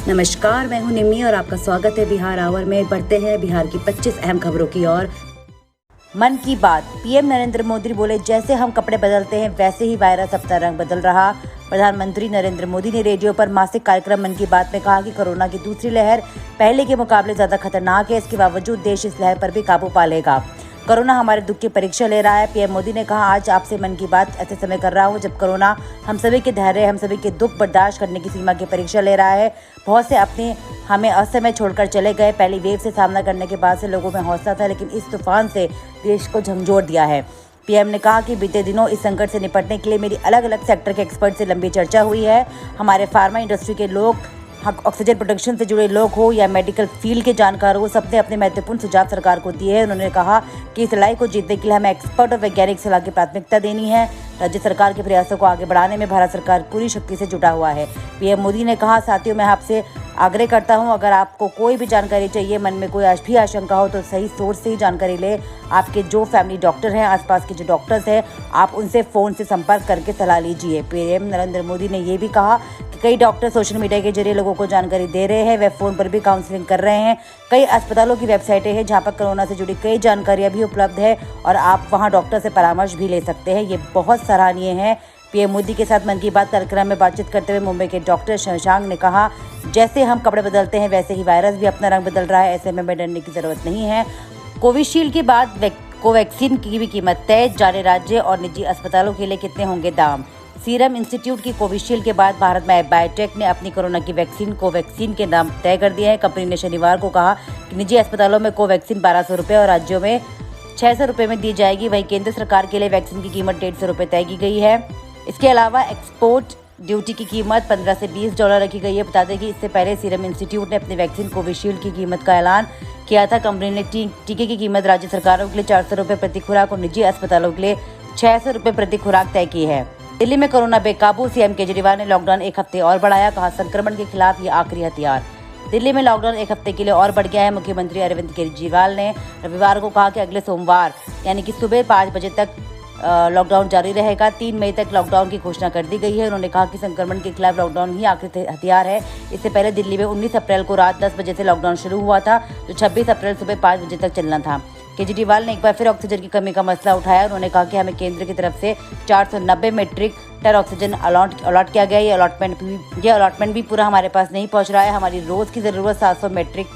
नमस्कार, मैं हूं निम्मी और आपका स्वागत है बिहार आवर में। बढ़ते हैं बिहार की 25 अहम खबरों की ओर। मन की बात। पीएम नरेंद्र मोदी बोले, जैसे हम कपड़े बदलते हैं वैसे ही वायरस अपना रंग बदल रहा। प्रधानमंत्री नरेंद्र मोदी ने रेडियो पर मासिक कार्यक्रम मन की बात में कहा कि कोरोना की दूसरी लहर पहले के मुकाबले ज्यादा खतरनाक है। इसके बावजूद देश इस लहर पर भी काबू पा लेगा। कोरोना हमारे दुख की परीक्षा ले रहा है। पीएम मोदी ने कहा, आज आपसे मन की बात ऐसे समय कर रहा हूं जब कोरोना हम सभी के धैर्य, हम सभी के दुख बर्दाश्त करने की सीमा की परीक्षा ले रहा है। बहुत से अपने हमें असमय छोड़कर चले गए। पहली वेव से सामना करने के बाद से लोगों में हौसला था, लेकिन इस तूफान से देश को झंझोर दिया है। पीएम ने कहा कि बीते दिनों इस संकट से निपटने के लिए मेरी अलग अलग सेक्टर के एक्सपर्ट से लंबी चर्चा हुई है। हमारे फार्मा इंडस्ट्री के लोग, ऑक्सीजन प्रोडक्शन से जुड़े लोग हो या मेडिकल फील्ड के जानकार हो, सबने अपने महत्वपूर्ण सुझाव सरकार को दिए हैं। उन्होंने कहा कि इस लड़ाई को जीतने के लिए हमें एक्सपर्ट और वैज्ञानिक सलाह की प्राथमिकता देनी है। राज्य सरकार के प्रयासों को आगे बढ़ाने में भारत सरकार पूरी शक्ति से जुटा हुआ है। पीएम मोदी ने कहा, साथियों, मैं आपसे आग्रह करता हूं, अगर आपको कोई भी जानकारी चाहिए, मन में कोई भी आशंका हो तो सही सोर्स से ही जानकारी ले। आपके जो फैमिली डॉक्टर हैं, आसपास के जो डॉक्टर्स हैं, आप उनसे फ़ोन से संपर्क करके सलाह लीजिए। पीएम नरेंद्र मोदी ने ये भी कहा कि कई डॉक्टर सोशल मीडिया के जरिए लोगों को जानकारी दे रहे हैं, वे फ़ोन पर भी काउंसलिंग कर रहे हैं। कई अस्पतालों की वेबसाइटें हैं जहां पर कोरोना से जुड़ी कई जानकारियां भी उपलब्ध है और आप वहां डॉक्टर से परामर्श भी ले सकते हैं। ये बहुत सराहनीय है। पीएम मोदी के साथ मन की बात कार्यक्रम में बातचीत करते हुए मुंबई के डॉक्टर शशांक ने कहा, जैसे हम कपड़े बदलते हैं वैसे ही वायरस भी अपना रंग बदल रहा है। ऐसे में डरने की जरूरत नहीं है। कोविशील्ड के बाद कोवैक्सीन की भी कीमत तय। जाने राज्य और निजी अस्पतालों के लिए कितने होंगे दाम। सीरम इंस्टीट्यूट की कोविशील्ड के बाद भारत में बायोटेक ने अपनी कोरोना की वैक्सीन कोवैक्सीन के दाम तय कर दिए हैं। कंपनी ने शनिवार को कहा कि निजी अस्पतालों में कोवैक्सीन 1200 रुपये और राज्यों में 600 रुपये में दी जाएगी। वहीं केंद्र सरकार के लिए वैक्सीन की कीमत 150 रुपये तय की गई है। इसके अलावा एक्सपोर्ट ड्यूटी की कीमत $15 से $20 रखी गई है। बता दें कि इससे पहले सीरम इंस्टीट्यूट ने अपनी वैक्सीन कोविशील्ड की कीमत का ऐलान किया था। कंपनी ने टीके की कीमत राज्य सरकारों के लिए 400 रुपये प्रति खुराक और निजी अस्पतालों के लिए 600 रुपये प्रति खुराक तय की है। दिल्ली में कोरोना बेकाबू। सीएम केजरीवाल ने लॉकडाउन 1 हफ्ते और बढ़ाया। कहा, संक्रमण के खिलाफ ये आखिरी हथियार। दिल्ली में लॉकडाउन 1 हफ्ते के लिए और बढ़ गया है। मुख्यमंत्री अरविंद केजरीवाल ने रविवार को कहा कि अगले सोमवार यानी कि सुबह 5 बजे तक लॉकडाउन जारी रहेगा। 3 मई तक लॉकडाउन की घोषणा कर दी गई है। उन्होंने कहा कि संक्रमण के खिलाफ लॉकडाउन ही आखिरी हथियार है। इससे पहले दिल्ली में 19 अप्रैल को रात 10 बजे से लॉकडाउन शुरू हुआ था, जो 26 अप्रैल सुबह 5 बजे तक चलना था। केजरीवाल ने एक बार फिर ऑक्सीजन की कमी का मसला उठाया। उन्होंने कहा कि हमें केंद्र की तरफ से 490 मीट्रिक टन ऑक्सीजन अलॉट किया गया। ये अलॉटमेंट भी पूरा हमारे पास नहीं पहुंच रहा है। हमारी रोज की जरूरत 700 मीट्रिक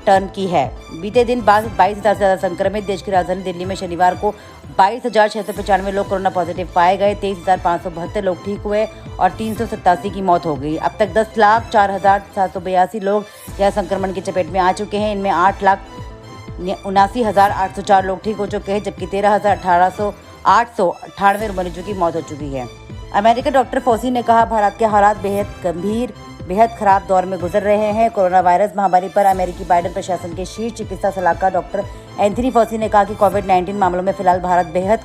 टन की है। बीते दिन 22,000 से ज्यादा संक्रमित देश की राजधानी दिल्ली में शनिवार को 22,695 लोग कोरोना पॉजिटिव पाए गए। 23,572 लोग ठीक हुए और 387 की मौत हो गई। अब तक 10,04,782 लोग यह संक्रमण की चपेट में आ चुके हैं। इनमें 8,79,804 लोग ठीक हो चुके हैं, जबकि 13,898 मरीजों की मौत हो चुकी है। अमेरिकी डॉक्टर फॉसी ने कहा, भारत के हालात बेहद गंभीर, बेहद खराब दौर में गुजर रहे हैं। कोरोना वायरस महामारी पर अमेरिकी बाइडेन प्रशासन के शीर्ष चिकित्सा सलाहकार डॉक्टर एंथनी फॉसी ने कहा कि कोविड-19 मामलों में फिलहाल भारत बेहद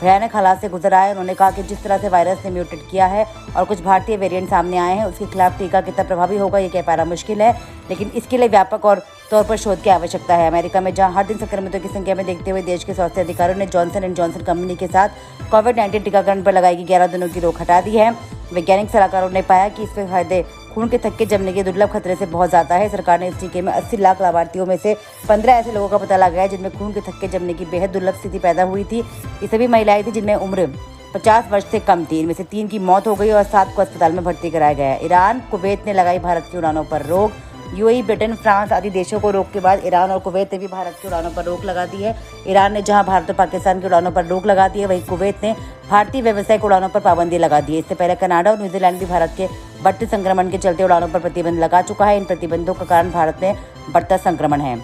भयानक हालात से गुजर रहा है। उन्होंने कहा कि जिस तरह से वायरस ने म्यूटेट किया है और कुछ भारतीय वेरिएंट सामने आए हैं, उसके खिलाफ टीका कितना प्रभावी होगा ये कह पाना मुश्किल है, लेकिन इसके लिए व्यापक और तौर पर शोध की आवश्यकता है। अमेरिका में जहां हर दिन संक्रमितों की संख्या में देखते हुए देश के स्वास्थ्य अधिकारियों ने जॉनसन एंड जॉनसन कंपनी के साथ कोविड-19 टीकाकरण पर लगाई गई 11 दिनों की रोक हटा दी है। वैज्ञानिक सलाहकारों ने पाया कि इसके फायदे खून के थक्के जमने के दुर्लभ खतरे से बहुत ज्यादा है। सरकार ने इस टीके में 80 लाख लाभार्थियों में से 15 ऐसे लोगों का पता लगाया है जिनमें खून के थक्के जमने की बेहद दुर्लभ स्थिति पैदा हुई थी। ये सभी महिलाएं थी जिनमें उम्र 50 वर्ष से कम थी। इनमें से 3 की मौत हो गई और 7 को अस्पताल में भर्ती कराया गया है। ईरान, कुवैत ने लगाई भारत की उड़ानों पर रोक। यूएई, ब्रिटेन, फ्रांस आदि देशों को रोक के बाद ईरान और कुवैत ने भी भारत की उड़ानों पर रोक लगा दी है। ईरान ने जहां भारत और पाकिस्तान की उड़ानों पर रोक लगा दी है, वहीं कुवैत ने भारतीय व्यावसायिक उड़ानों पर पाबंदी लगा दी है। इससे पहले कनाडा और न्यूजीलैंड भी भारत के बढ़ते संक्रमण के चलते उड़ानों पर प्रतिबंध लगा चुका है। इन प्रतिबंधों का कारण भारत में बढ़ता संक्रमण है।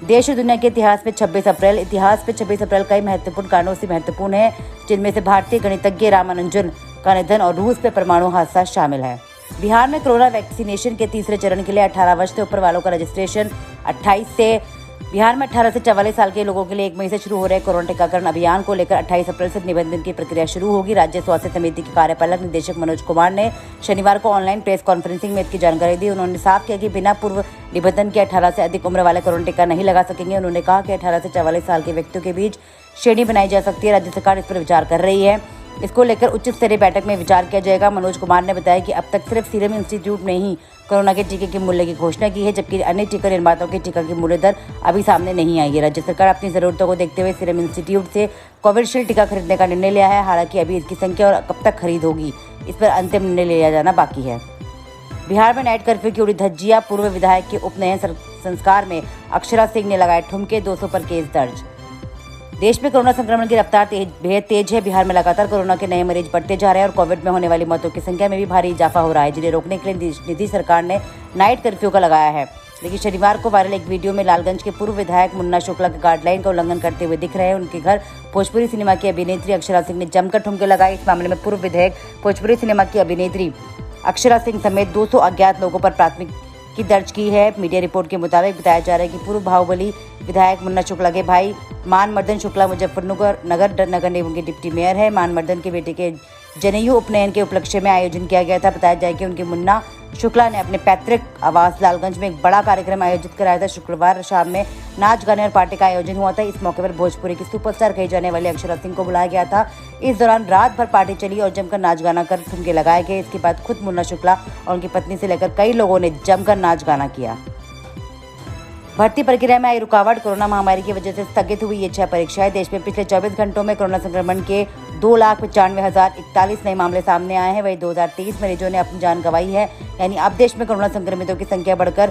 देश और दुनिया के इतिहास में 26 अप्रैल कई महत्वपूर्ण कारणों से महत्वपूर्ण है, जिनमें से भारतीय गणितज्ञ रामानुजन का निधन और रूस पे परमाणु हादसा शामिल है। बिहार में कोरोना वैक्सीनेशन के तीसरे चरण के लिए 18 वर्ष से ऊपर वालों का रजिस्ट्रेशन बिहार में 18 से 44 साल के लोगों के लिए 1 मई से शुरू हो रहे कोरोना टीकाकरण अभियान को लेकर 28 अप्रैल से निबंधन की प्रक्रिया शुरू होगी। राज्य स्वास्थ्य समिति के कार्यपालक निदेशक मनोज कुमार ने शनिवार को ऑनलाइन प्रेस कॉन्फ्रेंसिंग में इसकी जानकारी दी। उन्होंने साफ किया कि बिना पूर्व निबंधन के 18 से अधिक उम्र वाले कोरोना टीका नहीं लगा सकेंगे। उन्होंने कहा कि 18 से 44 साल के व्यक्तियों के बीच श्रेणी बनाई जा सकती है। राज्य सरकार इस पर विचार कर रही है। इसको लेकर उच्च स्तरीय बैठक में विचार किया जाएगा। मनोज कुमार ने बताया कि अब तक सिर्फ सीरम इंस्टीट्यूट ने ही कोरोना के टीके के मूल्य की घोषणा की है, जबकि अन्य टीका निर्माताओं के टीका की मूल्य दर अभी सामने नहीं आई है। राज्य सरकार अपनी जरूरतों को देखते हुए सीरम इंस्टीट्यूट से कोविशील्ड टीका खरीदने का निर्णय लिया है। हालांकि अभी इसकी संख्या और कब तक खरीद होगी, इस पर अंतिम निर्णय लिया जाना बाकी है। बिहार में नाइट कर्फ्यू की उड़ी धज्जियां, पूर्व विधायक के उपनयन संस्कार में अक्षरा सिंह ने लगाए ठुमके, 200 पर केस दर्ज। देश में कोरोना संक्रमण की रफ्तार बेहद तेज है। बिहार में लगातार कोरोना के नए मरीज बढ़ते जा रहे हैं और कोविड में होने वाली मौतों की संख्या में भी भारी इजाफा हो रहा है, जिन्हें रोकने के लिए नीतीश सरकार ने नाइट कर्फ्यू का लगाया है। लेकिन शनिवार को वायरल एक वीडियो में लालगंज के पूर्व विधायक मुन्ना शुक्ला के गाइडलाइन का उल्लंघन करते हुए दिख रहे हैं। उनके घर भोजपुरी सिनेमा की अभिनेत्री अक्षरा सिंह ने जमकर ठुमके लगाए। इस मामले में पूर्व विधायक भोजपुरी सिनेमा की अभिनेत्री अक्षरा सिंह समेत 200 अज्ञात लोगों पर प्राथमिकी दर्ज की है। मीडिया रिपोर्ट के मुताबिक बताया जा रहा है कि पूर्व बाहुबली विधायक मुन्ना शुक्ला के भाई मानमर्दन शुक्ला मुजफ्फरनगर नगर निगम के डिप्टी मेयर है। मानमर्दन के बेटे के जनेयू उपनयन के उपलक्ष्य में आयोजन किया गया था। बताया जाए कि उनके मुन्ना शुक्ला ने अपने पैतृक आवास लालगंज में एक बड़ा कार्यक्रम आयोजित कराया था। शुक्रवार शाम में नाच गाने और पार्टी का आयोजन हुआ था। इस मौके पर भोजपुरी की सुपरस्टार कही जाने वाली अक्षरा सिंह को बुलाया गया था। इस दौरान रात भर पार्टी चली और जमकर नाच गाना कर ठुमके लगाए गए। इसके बाद खुद मुन्ना शुक्ला और उनकी पत्नी से लेकर कई लोगों ने जमकर नाच गाना किया। भर्ती प्रक्रिया में आई रुकावट, कोरोना महामारी की वजह से स्थगित हुई ये 6 परीक्षाएं। देश में पिछले 24 घंटों में कोरोना संक्रमण के 2,95,041 नए मामले सामने आए हैं। वहीं 2023 मरीजों ने अपनी जान गंवाई है। यानी अब देश में कोरोना संक्रमितों की संख्या बढ़कर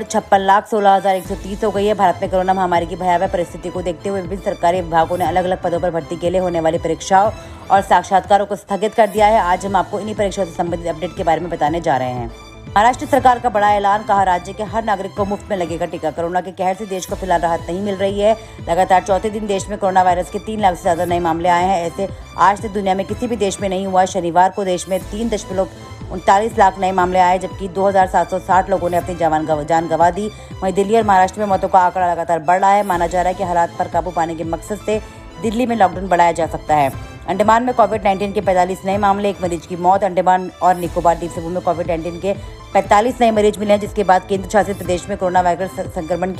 56,16,130 हो गई है। भारत में कोरोना महामारी की भयावह परिस्थिति को देखते हुए विभिन्न सरकारी विभागों ने अलग अलग पदों पर भर्ती के लिए होने वाली परीक्षाओं और साक्षात्कारों को स्थगित कर दिया है। आज हम आपको इन्हीं परीक्षाओं से संबंधित अपडेट के बारे में बताने जा रहे हैं। महाराष्ट्र सरकार का बड़ा ऐलान, कहा राज्य के हर नागरिक को मुफ्त में लगेगा टीका। कोरोना के कहर से देश को फिलहाल राहत नहीं मिल रही है। लगातार चौथे दिन देश में कोरोना वायरस के 3 लाख से ज्यादा नए मामले आए हैं। ऐसे आज तक दुनिया में किसी भी देश में नहीं हुआ। शनिवार को देश में 3.39 लाख नए मामले आए, जबकि 2,760 लोगों ने अपनी जान गंवा दी। वहीं दिल्ली और महाराष्ट्र में मौतों का आंकड़ा लगातार बढ़ रहा है। माना जा रहा है कि हालात पर काबू पाने के मकसद से दिल्ली में लॉकडाउन बढ़ाया जा सकता है। अंडमान में कोविड-19 के 45 नए मामले, 1 मरीज की मौत। अंडमान और निकोबार द्वीप समूह में कोविड-19 के 45 नए मरीज मिले हैं, जिसके बाद केंद्र शासित प्रदेश में कोरोना वायरस संक्रमण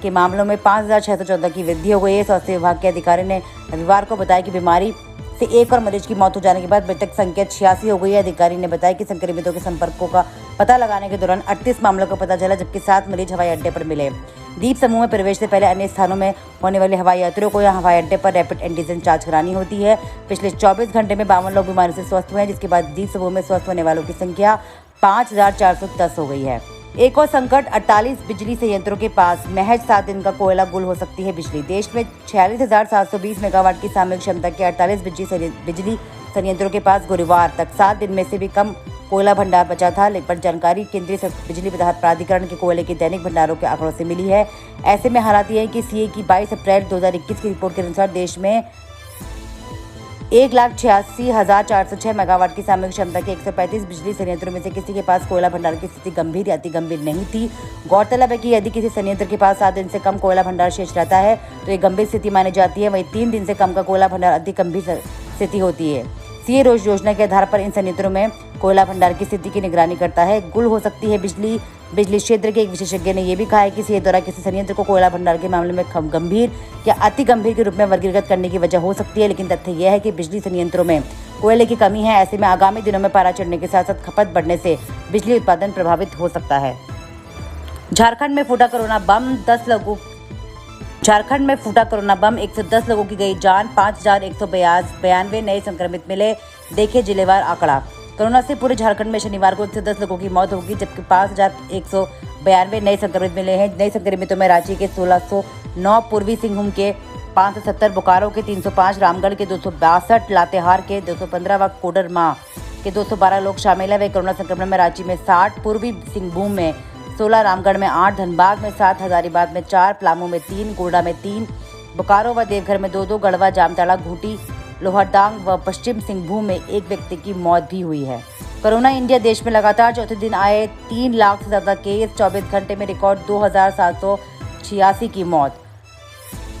के मामलों में 5,614 की वृद्धि हो गई है। स्वास्थ्य विभाग के अधिकारी ने रविवार को बताया कि बीमारी से एक और मरीज की मौत हो जाने के बाद मृतक संख्या 86 हो गई है। अधिकारी ने बताया कि संक्रमितों के संपर्कों का पता लगाने के दौरान 38 मामलों का पता चला, जबकि 7 मरीज हवाई अड्डे पर मिले। द्वीप समूह में प्रवेश से पहले अन्य स्थानों में होने वाले हवाई यात्रियों को यहां हवाई अड्डे पर रैपिड एंटीजन जांच करानी होती है। पिछले 24 घंटे में 52 लोग बीमारी से स्वस्थ हुए हैं, जिसके बाद द्वीप समूह में स्वस्थ होने वालों की संख्या 5,410 हो गई है। एक और संकट, 48 बिजली संयंत्रों के पास महज 7 दिन का कोयला गुल हो सकती है बिजली। देश में 46,720 मेगावाट की सामूहिक क्षमता के 48 बिजली संयंत्रों के पास गुरुवार तक 7 दिन में से भी कम कोयला भंडार बचा था। पर जानकारी केंद्रीय बिजली प्राधिकरण के कोयले के दैनिक भंडारों के आंकड़ों से मिली है। ऐसे में हालात ये है कि सीए की 22 अप्रैल 2021 की रिपोर्ट के अनुसार देश में 1,86,406 मेगावाट की सामूहिक क्षमता के 135 बिजली संयंत्रों में से किसी के पास कोयला भंडार की स्थिति गंभीर या अति गंभीर नहीं थी। गौरतलब है कि यदि किसी संयंत्र के पास 7 दिन से कम कोयला भंडार शेष रहता है तो ये गंभीर स्थिति मानी जाती है। वहीं 3 दिन से कम का कोयला भंडार अति गंभीर स्थिति होती है। सीए रोज योजना के आधार पर इन संयंत्रों में कोयला भंडार की स्थिति की निगरानी करता है। गुल हो सकती है बिजली क्षेत्र के एक विशेषज्ञ ने यह भी कहा है कि सीए द्वारा किसी संयंत्र को कोयला भंडार के मामले में गंभीर या अति गंभीर के रूप में वर्गीकृत करने की वजह हो सकती है, लेकिन तथ्य यह है कि बिजली संयंत्रों में कोयले की कमी है। ऐसे में आगामी दिनों में पारा चढ़ने के साथ साथ खपत बढ़ने से बिजली उत्पादन प्रभावित हो सकता है। झारखंड में फूटा कोरोना बम, 110 लोगों की गई जान, 5,192 नए संक्रमित मिले। देखे जिलेवार आंकड़ा। कोरोना से पूरे झारखंड में शनिवार को 110 लोगों की मौत होगी, जबकि 5,192 नए संक्रमित मिले हैं। नए संक्रमितों में रांची के 1,609, पूर्वी सिंहभूम के 570, बोकारो के 305, रामगढ़ के 262, लातेहार के 215 व कोडरमा के 212 लोग शामिल हैं। वे कोरोना संक्रमण में रांची में 60, पूर्वी सिंहभूम में 16, रामगढ़ में 8, धनबाद में 7, हजारीबाग में 4, पलामू में 3, गोड्डा में 3, बोकारो व देवघर में 2, गढ़वा, जामताड़ा, घूंटी, लोहरदंग व पश्चिम सिंहभूम में 1 व्यक्ति की मौत भी हुई है। कोरोना इंडिया, देश में लगातार चौथे दिन आए 3 लाख से ज्यादा केस, 24 घंटे में रिकॉर्ड 2,786 की मौत।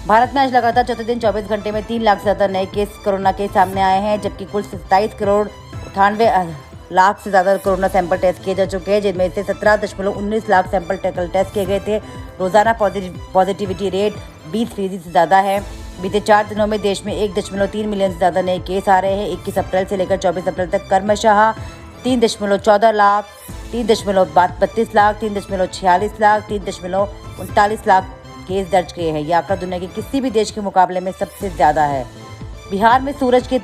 भारत में आज लगातार चौथे दिन 24 घंटे में 3 लाख से ज्यादा नए केस कोरोना के सामने आए हैं, जबकि कुल 27 करोड़ 98 लाख से ज्यादा कोरोना सैंपल टेस्ट किए जा चुके हैं, जिनमें से 17.19 लाख सैंपल टेस्ट किए गए थे। रोजाना पॉजिटिविटी रेट 20% से ज्यादा है। बीते 4 दिनों में देश में 1.3 मिलियन से ज़्यादा नए केस आ रहे हैं। 21 अप्रैल से लेकर 24 अप्रैल तक क्रमशः 3.14 लाख, 3.32 लाख, 3.46 लाख, 3.39 लाख केस दर्ज किए हैं। यह आंकड़ा दुनिया के किसी भी देश के मुकाबले में सबसे ज़्यादा है। बिहार में सूरज के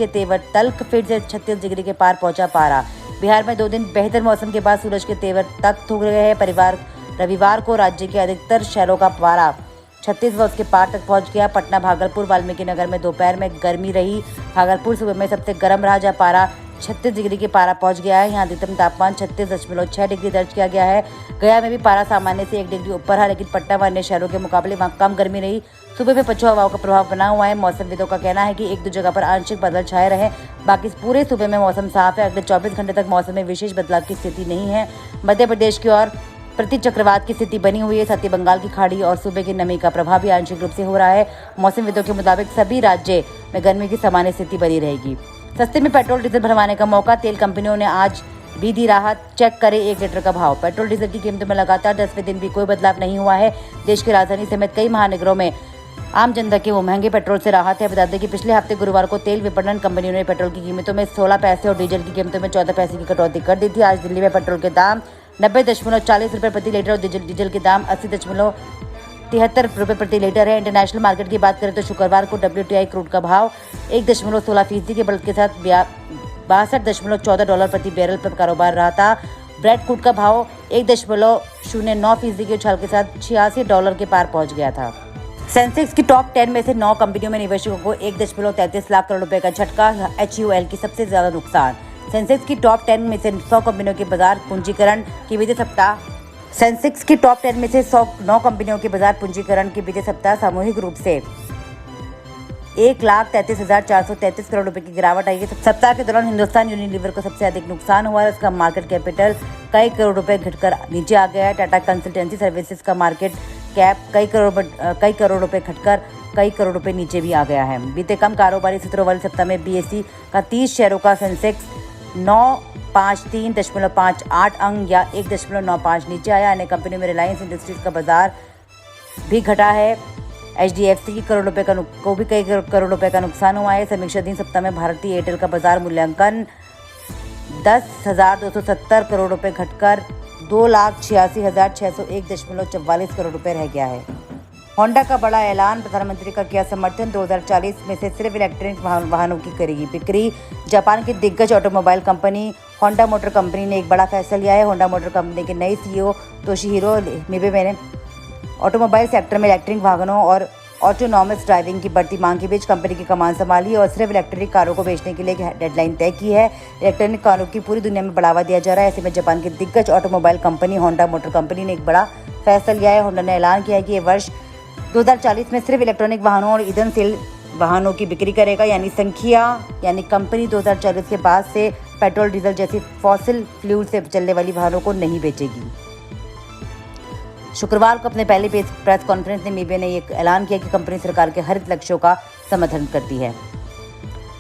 तेवर तल्ख फिर से 36 डिग्री के पार पहुंचा पारा। बिहार में 2 दिन बेहतर मौसम के बाद सूरज के तेवर तख्त हो गए हैं। रविवार को राज्य के अधिकतर शहरों का पारा 36 व उसके पार तक पहुंच गया। पटना, भागलपुर, वाल्मीकि नगर में दोपहर में गर्मी रही। भागलपुर सुबह में सबसे गर्म रहा, जहाँ पारा 36 डिग्री के पारा पहुंच गया है। यहाँ अधिकतम तापमान 36.6 डिग्री दर्ज किया गया है। गया में भी पारा सामान्य से 1 डिग्री ऊपर है, लेकिन पटना व अन्य शहरों के मुकाबले वहाँ कम गर्मी रही। सुबह में पछुआ हवाओं का प्रभाव बना हुआ है। मौसमविदों का कहना है कि 1-2 जगह पर आंशिक बादल छाए रहे, बाकी पूरे सूबे में मौसम साफ है। अगले 24 घंटे तक मौसम में विशेष बदलाव की स्थिति नहीं है। मध्य प्रदेश की ओर प्रति चक्रवात की स्थिति बनी हुई है। साथ ही बंगाल की खाड़ी और सूबे की नमी का प्रभाव भी आंशिक रूप से हो रहा है। मौसमविदों के मुताबिक सभी राज्य में गर्मी की सामान्य स्थिति बनी रहेगी। सस्ते में पेट्रोल डीजल भरवाने का मौका, तेल कंपनियों ने आज भी दी राहत। चेक करें 1 लीटर का भाव। पेट्रोल डीजल की कीमतों में लगातार 10वें दिन भी कोई बदलाव नहीं हुआ है। देश की राजधानी समेत कई महानगरों में आम जनता के वो महंगे पेट्रोल से राहत है। बता दें कि पिछले हफ्ते गुरुवार को तेल विपणन कंपनियों ने पेट्रोल की कीमतों में 16 पैसे और डीजल की कीमतों में 14 पैसे की कटौती कर दी थी। आज दिल्ली में पेट्रोल के दाम 90.40 रुपये प्रति लीटर और डीजल के दाम 80.73 रुपये प्रति लीटर है। इंटरनेशनल मार्केट की बात करें तो शुक्रवार को WTI क्रूड का भाव 1.16% के बढ़त के साथ $62.14 प्रति बैरल पर कारोबार रहा था। ब्रेड क्रूड का भाव 1.09% के उछाल के साथ $86 के पार पहुंच गया था। सेंसेक्स की टॉप 10 में से 9 कंपनियों में निवेशकों को 1.33 लाख करोड़ रुपए का झटका। HUL की सबसे ज्यादा नुकसान। सेंसेक्स की टॉप 10 में से 100 कंपनियों के बाजार पूंजीकरण के बीते सप्ताह सेंसेक्स की टॉप 10 में से 9 कंपनियों के बाजार पूंजीकरण के बीते सप्ताह सामूहिक रूप से 1,33,433 करोड़ रुपए की गिरावट आई है। सप्ताह के दौरान हिंदुस्तान यूनिलीवर को सबसे अधिक नुकसान हुआ है। उसका मार्केट कैपिटल कई करोड़ रुपए घटकर नीचे आ गया है। टाटा कंसल्टेंसी सर्विसेज का मार्केट कैप कई करोड़ रुपए घटकर कई करोड़ रुपए नीचे भी आ गया है। बीते कम कारोबारी सत्रों वाले सप्ताह में BSE का 30 शेयरों का सेंसेक्स 953.58 अंक या 1.95 नीचे आया। अन्य कंपनियों में रिलायंस इंडस्ट्रीज का बाजार भी घटा है। HDFC की कई करोड़ रुपए का नुकसान हुआ है। समीक्षाधीन सप्ताह में भारतीय एयरटेल का बाजार मूल्यांकन 10,270 करोड़ रुपए घटकर 2,86,601.44 करोड़ रुपए रह गया है। होंडा का बड़ा ऐलान, प्रधानमंत्री का किया समर्थन। 2040 में से सिर्फ इलेक्ट्रिक वाहनों की करेगी बिक्री। जापान की दिग्गज automobile company Honda motor company ने एक बड़ा फैसला लिया है। होंडा मोटर कंपनी के नए CEO तोशिहिरो मिबे ने ऑटोमोबाइल सेक्टर में इलेक्ट्रिक वाहनों और ऑटोनॉमस ड्राइविंग की बढ़ती मांग के बीच कंपनी की कमान संभाली और सिर्फ इलेक्ट्रिक कारों को बेचने के लिए एक डेडलाइन तय की है। इलेक्ट्रॉनिक कारों की पूरी दुनिया में बढ़ावा दिया जा रहा है। ऐसे में जापान की दिग्गज automobile company Honda motor company ने एक बड़ा फैसला लिया है। होंडा ने ऐलान किया है कि ये वर्ष 2040 में सिर्फ इलेक्ट्रॉनिक वाहनों और ईंधन सेल वाहनों की बिक्री करेगा। यानी कंपनी 2040 के बाद से पेट्रोल, डीजल जैसी फॉसिल फ्यूल से चलने वाली वाहनों को नहीं बेचेगी। शुक्रवार को अपने पहले प्रेस कॉन्फ्रेंस में मिबे ने एक ऐलान किया कि कंपनी सरकार के हरित लक्ष्यों का समर्थन करती है।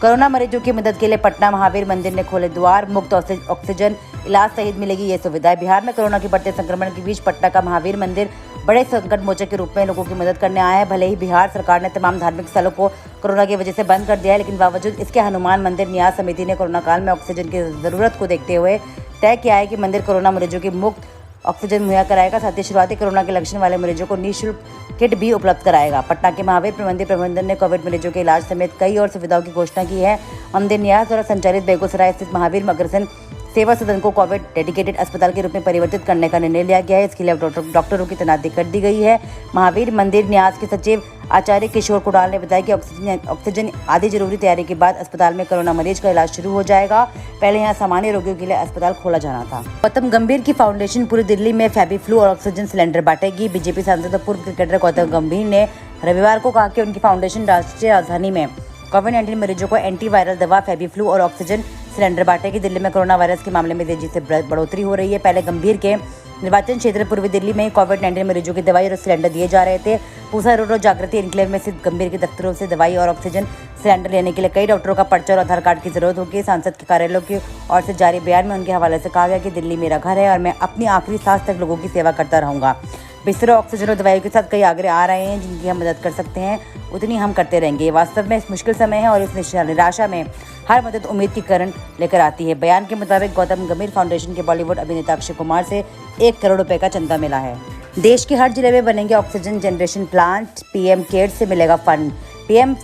कोरोना मरीजों की मदद के लिए पटना महावीर मंदिर ने खोले द्वार। मुफ्त ऑक्सीजन इलाज सहित मिलेगी ये सुविधा। बिहार में कोरोना के बढ़ते संक्रमण के बीच पटना का महावीर मंदिर बड़े संकट मोचक के रूप में लोगों की मदद करने आया है। भले ही बिहार सरकार ने तमाम धार्मिक स्थलों को कोरोना की वजह से बंद कर दिया है, लेकिन बावजूद इसके हनुमान मंदिर न्यास समिति ने कोरोना काल में ऑक्सीजन की जरूरत को देखते हुए तय किया है कि मंदिर कोरोना मरीजों की मुफ्त ऑक्सीजन मुहैया कराएगा। साथ ही शुरुआती कोरोना के लक्षण वाले मरीजों को निःशुल्क किट भी उपलब्ध कराएगा। पटना के महावीर मंदिर प्रबंधन ने कोविड मरीजों के इलाज समेत कई और सुविधाओं की घोषणा की है। मंदिर न्यास द्वारा संचालित बेगूसराय स्थित महावीर अग्रसेन सेवा सदन को कोविड डेडिकेटेड अस्पताल के रूप में परिवर्तित करने का निर्णय लिया गया है। इसके लिए डॉक्टरों की तैनाती कर दी गई है। महावीर मंदिर न्यास के सचिव आचार्य किशोर कुडाल ने बताया कि ऑक्सीजन आदि जरूरी तैयारी के बाद अस्पताल में कोरोना मरीज का इलाज शुरू हो जाएगा। पहले यहाँ सामान्य रोगियों के लिए अस्पताल खोला जाना था। गौतम गंभीर की फाउंडेशन पूरी दिल्ली में फेबीफ्लू और ऑक्सीजन सिलेंडर बांटेगी। बीजेपी सांसद और पूर्व क्रिकेटर गौतम गंभीर ने रविवार को कहा कि उनकी फाउंडेशन राष्ट्रीय राजधानी में कोविड-19 मरीजों को एंटीवायरल दवा, फेबीफ्लू और ऑक्सीजन सिलेंडर बांटेगी। दिल्ली में कोरोना वायरस के मामले में तेजी से बढ़ोतरी हो रही है। पहले गंभीर के निर्वाचन क्षेत्र पूर्वी दिल्ली में कोविड-19 मरीजों की दवाई और सिलेंडर दिए जा रहे थे। पूसा रोड और जागृति एनक्लेव में स्थित गंभीर के दफ्तरों से दवाई और ऑक्सीजन सिलेंडर लेने के लिए कई डॉक्टरों का पर्चा और आधार कार्ड की जरूरत होगी। सांसद के कार्यालय की ओर से जारी बयान में उनके हवाले से कहा गया कि दिल्ली मेरा घर है और मैं अपनी आखिरी सांस तक लोगों की सेवा करता रहूंगा। बिस्तरों, ऑक्सीजन और दवाइयों के साथ कई आग्रह आ रहे हैं जिनकी हम मदद कर सकते हैं उतनी हम करते रहेंगे। ये वास्तव में इस मुश्किल समय है और इस निराशा में हर मदद उम्मीद की किरण लेकर आती है। बयान के मुताबिक गौतम गंभीर फाउंडेशन के बॉलीवुड अभिनेता अक्षय कुमार से 1 करोड़ रुपए का चंदा मिला है। देश के हर जिले में बनेंगे oxygen generation plant, PM cares से मिलेगा फंड। पीएम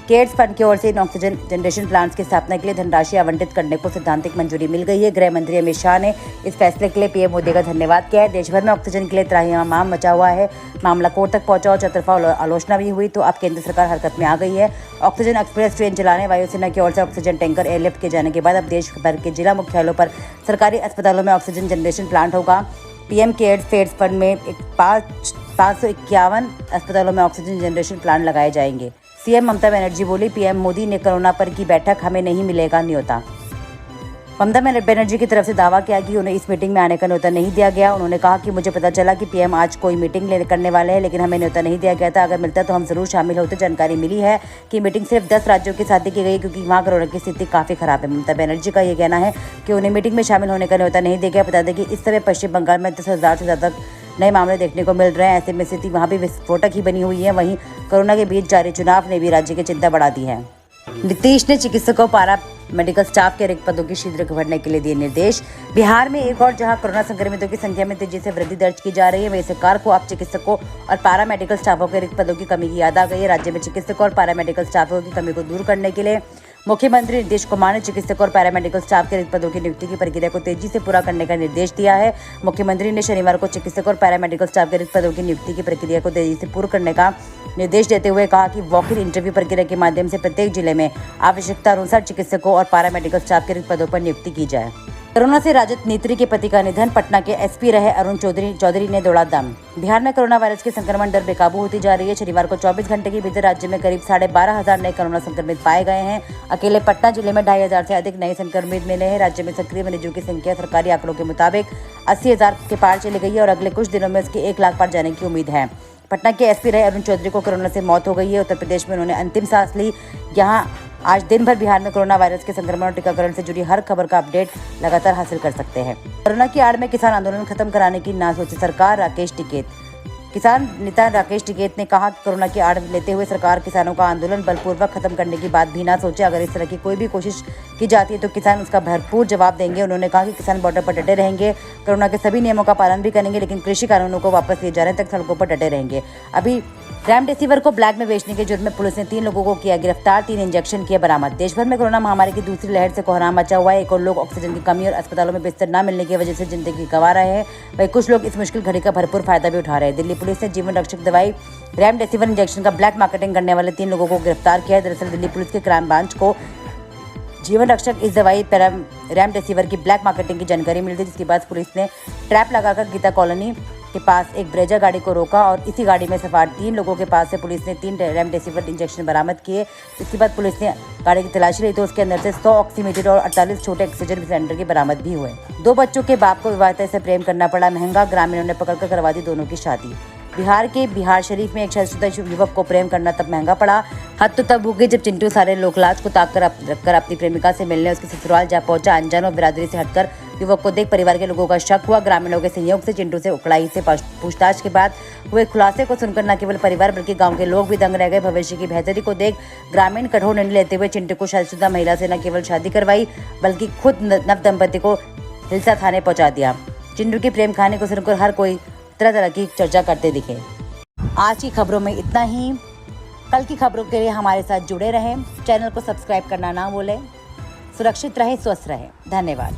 केयर्स फंड की ओर से इन ऑक्सीजन जनरेशन प्लांट्स की स्थापना के लिए धनराशि आवंटित करने को सैद्धांतिक मंजूरी मिल गई है। गृह मंत्री अमित शाह ने इस फैसले के लिए पीएम मोदी का धन्यवाद किया है। देश भर में ऑक्सीजन के लिए त्राहिमाम मचा हुआ है। मामला कोर्ट तक पहुंचा और चौतरफा आलोचना भी हुई तो अब केंद्र सरकार हरकत में आ गई है। ऑक्सीजन एक्सप्रेस ट्रेन चलाने वायुसेना की ओर से ऑक्सीजन टैंकर एयरलिफ्ट किए जाने के बाद अब देश भर के जिला मुख्यालयों पर सरकारी अस्पतालों में ऑक्सीजन जनरेशन प्लांट होगा। पीएम केयर्स फंड में 551 अस्पतालों में ऑक्सीजन जनरेशन प्लांट लगाए जाएंगे। सीएम ममता बनर्जी बोली, पीएम मोदी ने कोरोना पर की बैठक, हमें नहीं मिलेगा न्योता। ममता बनर्जी की तरफ से दावा किया कि उन्हें इस मीटिंग में आने का न्योता नहीं दिया गया। उन्होंने कहा कि मुझे पता चला कि पीएम आज कोई मीटिंग करने वाले हैं, लेकिन हमें न्योता नहीं दिया गया था। अगर मिलता तो हम जरूर शामिल होते। जानकारी मिली है कि मीटिंग सिर्फ 10 राज्यों के साथ की गई क्योंकि वहाँ कोरोना की स्थिति काफ़ी खराब है। ममता बनर्जी का ये कहना है कि उन्हें मीटिंग में शामिल होने का न्योता नहीं दिया गया। बता दें कि इस समय पश्चिम बंगाल में 10,000 से ज़्यादा नए मामले देखने को मिल रहे हैं। ऐसे में स्थिति वहाँ भी विस्फोटक ही बनी हुई है। वहीं कोरोना के बीच जारी चुनाव ने भी राज्य की चिंता बढ़ा दी है। नीतीश ने चिकित्सकों, पारा मेडिकल स्टाफ के रिक्त पदों की शीघ्र भरने के लिए दिए निर्देश। बिहार में एक और जहां कोरोना संक्रमितों की संख्या में तेजी से वृद्धि दर्ज की जा रही है, वहीं सरकार को अब चिकित्सकों और पारा मेडिकल स्टाफों के रिक्त पदों की कमी की याद आ गई है। राज्य में चिकित्सकों और पारा मेडिकल स्टाफों की कमी को दूर करने के लिए मुख्यमंत्री नीतीश कुमार ने चिकित्सकों और पैरामेडिकल स्टाफ के रिक्त पदों की नियुक्ति की प्रक्रिया को तेजी से पूरा करने का निर्देश दिया है। मुख्यमंत्री ने शनिवार को चिकित्सकों और पैरामेडिकल स्टाफ के रिक्त पदों की नियुक्ति की प्रक्रिया को तेजी से पूरा करने का निर्देश देते हुए कहा कि वॉक इन इंटरव्यू प्रक्रिया के माध्यम से प्रत्येक जिले में आवश्यकता अनुसार चिकित्सकों और पैरामेडिकल स्टाफ के रिक्त पदों पर नियुक्ति की जाए। कोरोना से राजद नेत्री के पति का निधन, पटना के एसपी रहे अरुण चौधरी ने दौड़ा दम। बिहार में कोरोना वायरस के संक्रमण दर बेकाबू होती जा रही है। शनिवार को 24 घंटे के भीतर राज्य में करीब 12,500 नए कोरोना संक्रमित पाए गए हैं। अकेले पटना जिले में 2,500 से अधिक नए संक्रमित मिले हैं। राज्य में सक्रिय मरीजों की संख्या सरकारी आंकड़ों के मुताबिक 80,000 के पार चली गई है और अगले कुछ दिनों में इसके 1 लाख पार जाने की उम्मीद है। पटना के एसपी रहे अरुण चौधरी को कोरोना से मौत हो गई है। उत्तर प्रदेश में उन्होंने अंतिम सांस ली। यहाँ आज दिन भर बिहार में कोरोना वायरस के संक्रमण और टीकाकरण से जुड़ी हर खबर का अपडेट लगातार हासिल कर सकते हैं। कोरोना की आड़ में किसान आंदोलन खत्म कराने की ना सोचे सरकार, राकेश टिकैत। किसान नेता राकेश टिकैत ने कहा कि कोरोना की आड़ लेते हुए सरकार किसानों का आंदोलन बलपूर्वक खत्म करने की बात भी ना सोचे। अगर इस तरह की कोई भी कोशिश की जाती है तो किसान उसका भरपूर जवाब देंगे। उन्होंने कहा कि किसान बॉर्डर पर डटे रहेंगे, कोरोना के सभी नियमों का पालन भी करेंगे, लेकिन कृषि कानूनों को वापस लिए जाने तक सड़कों पर डटे रहेंगे। अभी रेमडेसिविर को ब्लैक में बेचने के जुर्म में पुलिस ने 3 लोगों को किया गिरफ्तार, 3 इंजेक्शन किए बरामद। देश भर में कोरोना महामारी की दूसरी लहर से कोहराम मचा हुआ है। एक और लोग ऑक्सीजन की कमी और अस्पतालों में बिस्तर न मिलने की वजह से जिंदगी गंवा रहे हैं, वहीं कुछ लोग इस मुश्किल घड़ी का भरपूर फायदा भी उठा रहे हैं। दिल्ली पुलिस ने जीवन रक्षक दवाई रेमडेसिविर इंजेक्शन का ब्लैक मार्केटिंग करने वाले 3 लोगों को गिरफ्तार किया है। दरअसल दिल्ली पुलिस के क्राइम ब्रांच को जीवन रक्षक इस दवाई रेमडेसिविर की ब्लैक मार्केटिंग की जानकारी मिली थी, जिसके बाद पुलिस ने ट्रैप लगाकर गीता कॉलोनी के पास एक ब्रेजा गाड़ी को रोका और इसी गाड़ी में सवार 3 लोगों के पास से पुलिस ने 3 रेमडेसिविर इंजेक्शन बरामद किए। इसके बाद पुलिस ने गाड़ी की तलाशी ली तो उसके अंदर से 100 ऑक्सीमीटर और 48 छोटे ऑक्सीजन सिलेंडर के बरामद भी हुए। 2 बच्चों के बाप को विवाहिता से प्रेम करना पड़ा महंगा, ग्रामीणों ने पकड़कर करवा दी दोनों की शादी। बिहार के बिहार शरीफ में एक शादीशुदा युवक को प्रेम करना तब महंगा पड़ा। हद तो तब हो गई जब चिंटू सारे लोकलाज को ताक कर रखकर अपनी प्रेमिका से मिलने उसके ससुराल जा पहुंचा। अनजान और बिरादरी से हटकर युवक को देख परिवार के लोगों का शक हुआ। ग्रामीणों के सहयोग से चिंटू से उकड़ाई से पूछताछ के बाद हुए खुलासे को सुनकर न केवल परिवार बल्कि गांव के लोग भी दंग रह गए। भविष्य की बेहतरी को देख ग्रामीण कठोर निर्णय लेते हुए चिंटू को शादीशुदा महिला से न केवल शादी करवाई बल्कि खुद नव दंपति को हिलसा थाने पहुंचा दिया। चिंटू की प्रेम कहानी को सुनकर हर कोई तरह तरह की चर्चा करते दिखे। आज की खबरों में इतना ही। कल की खबरों के लिए हमारे साथ जुड़े रहें। चैनल को सब्सक्राइब करना ना भूलें। सुरक्षित रहें, स्वस्थ रहें। धन्यवाद।